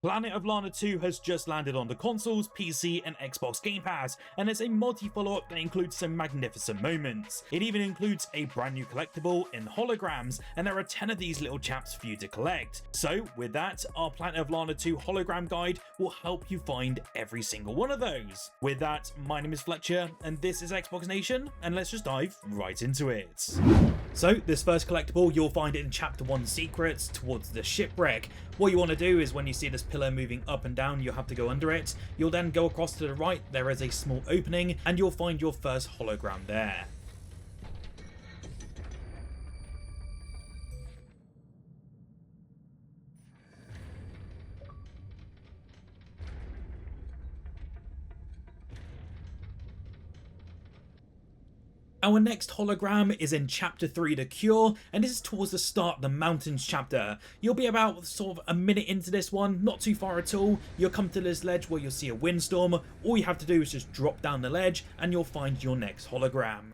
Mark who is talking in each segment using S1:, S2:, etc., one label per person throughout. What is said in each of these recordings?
S1: Planet of Lana 2 has just landed on the consoles, PC and Xbox Game Pass, and it's a multi-follow-up that includes some magnificent moments. It even includes a brand new collectible in Holograms, and there are 10 of these little chaps for you to collect. So with that, our Planet of Lana 2 hologram guide will help you find every single one of those. With that, my name is Fletcher, and this is Xbox Nation, and let's just dive right into it. So this first collectible you'll find in Chapter 1 Secrets towards the shipwreck. What you want to do is when you see this pillar moving up and down, you'll have to go under it. You'll then go across to the right, there is a small opening, and you'll find your first hologram there. Our next hologram is in Chapter 3 The Cure, and this is towards the start of the Mountains chapter. You'll be about sort of a minute into this one, not too far at all. You'll come to this ledge where you'll see a windstorm. All you have to do is just drop down the ledge and you'll find your next hologram.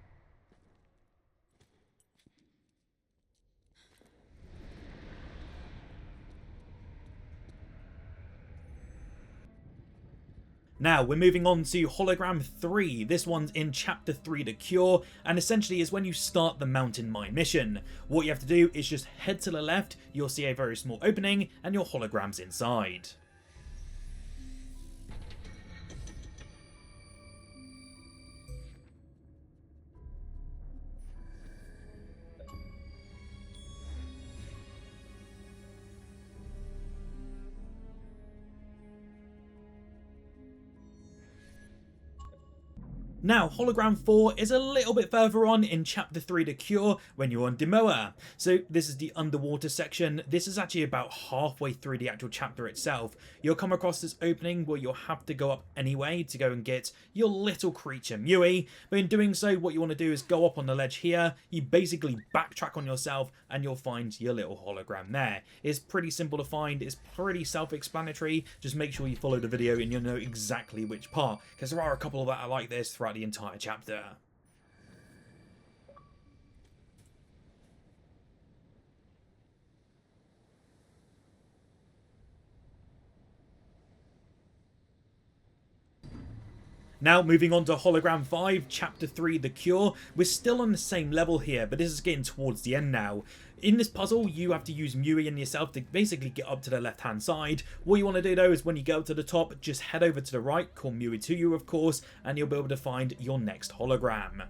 S1: Now, we're moving on to Hologram 3. This one's in Chapter 3 The Cure, and essentially is when you start the Mountain Mine mission. What you have to do is just head to the left, you'll see a very small opening, and your hologram's inside. Now, Hologram 4 is a little bit further on in Chapter 3 The Cure when you're on Demoa. So this is the underwater section. This is actually about halfway through the actual chapter itself. You'll come across this opening where you'll have to go up anyway to go and get your little creature Mui. But in doing so, what you want to do is go up on the ledge here. You basically backtrack on yourself and you'll find your little hologram there. It's pretty simple to find. It's pretty self-explanatory. Just make sure you follow the video and you'll know exactly which part, because there are a couple that are like this throughout the entire chapter. Now, moving on to Hologram 5, Chapter 3, The Cure. We're still on the same level here, but this is getting towards the end now. In this puzzle, you have to use Mui and yourself to basically get up to the left-hand side. What you want to do, though, is when you go up to the top, just head over to the right, call Mui to you, of course, and you'll be able to find your next hologram.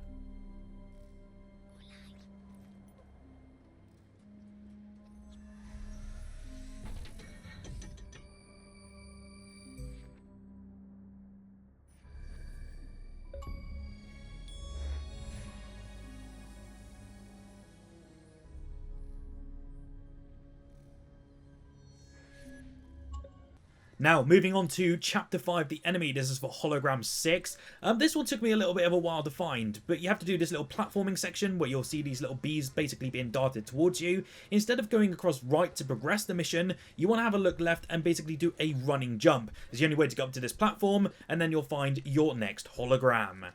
S1: Now, moving on to Chapter 5, The Enemy. This is for Hologram 6. This one took me a little bit of a while to find, but you have to do this little platforming section where you'll see these little bees basically being darted towards you. Instead of going across right to progress the mission, you want to have a look left and basically do a running jump. It's the only way to get up to this platform, and then you'll find your next hologram.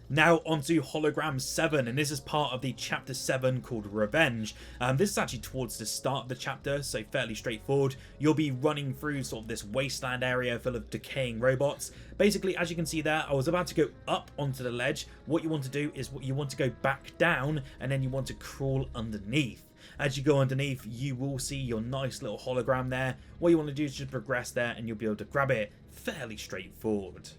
S1: Now onto Hologram 7, and this is part of the Chapter 7 called Revenge. This is actually towards the start of the chapter, so fairly straightforward. You'll be running through sort of this wasteland area full of decaying robots. Basically, as you can see there, I was about to go up onto the ledge. What you want to do is you want to go back down, and then you want to crawl underneath. As you go underneath, you will see your nice little hologram there. What you want to do is just progress there, and you'll be able to grab it. Fairly straightforward.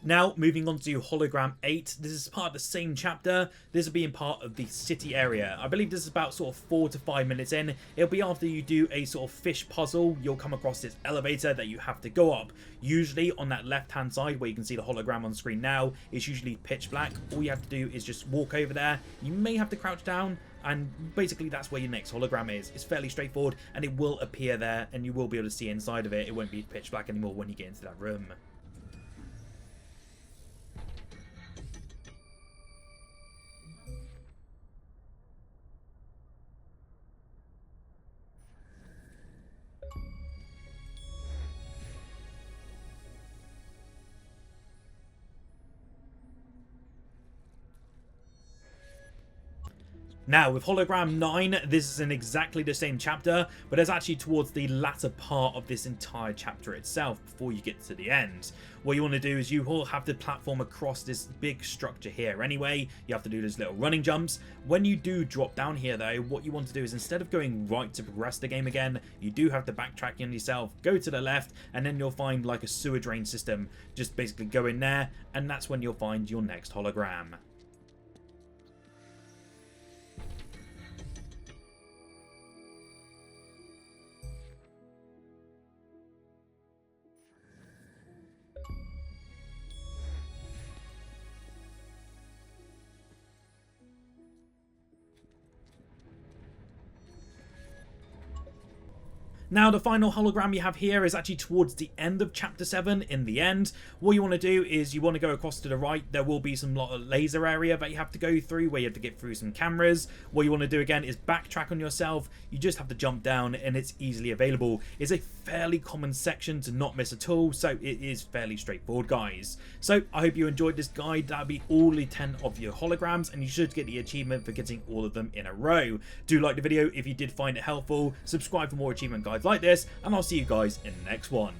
S1: Now, moving on to Hologram 8, this is part of the same chapter. This will be in part of the city area. I believe this is about sort of 4 to 5 minutes in. It'll be after you do a sort of fish puzzle. You'll come across this elevator that you have to go up. Usually on that left-hand side where you can see the hologram on screen now, it's usually pitch black. All you have to do is just walk over there. You may have to crouch down, and basically that's where your next hologram is. It's fairly straightforward, and it will appear there, and you will be able to see inside of it. It won't be pitch black anymore when you get into that room. Now, with Hologram 9, this is in exactly the same chapter, but it's actually towards the latter part of this entire chapter itself before you get to the end. What you want to do is you all have to platform across this big structure here anyway. You have to do those little running jumps. When you do drop down here though, what you want to do is instead of going right to progress the game again, you do have to backtrack on yourself, go to the left, and then you'll find like a sewer drain system. Just basically go in there, and that's when you'll find your next hologram. Now, the final hologram you have here is actually towards the end of chapter 7 in the end. What you want to do is you want to go across to the right. There will be some lot of laser area that you have to go through where you have to get through some cameras. What you want to do again is backtrack on yourself. You just have to jump down and it's easily available. It's a fairly common section to not miss at all, so it is fairly straightforward, guys. So I hope you enjoyed this guide. That'll be all the 10 of your holograms, and you should get the achievement for getting all of them in a row. Do like the video if you did find it helpful. Subscribe for more achievement guides like this, and I'll see you guys in the next one.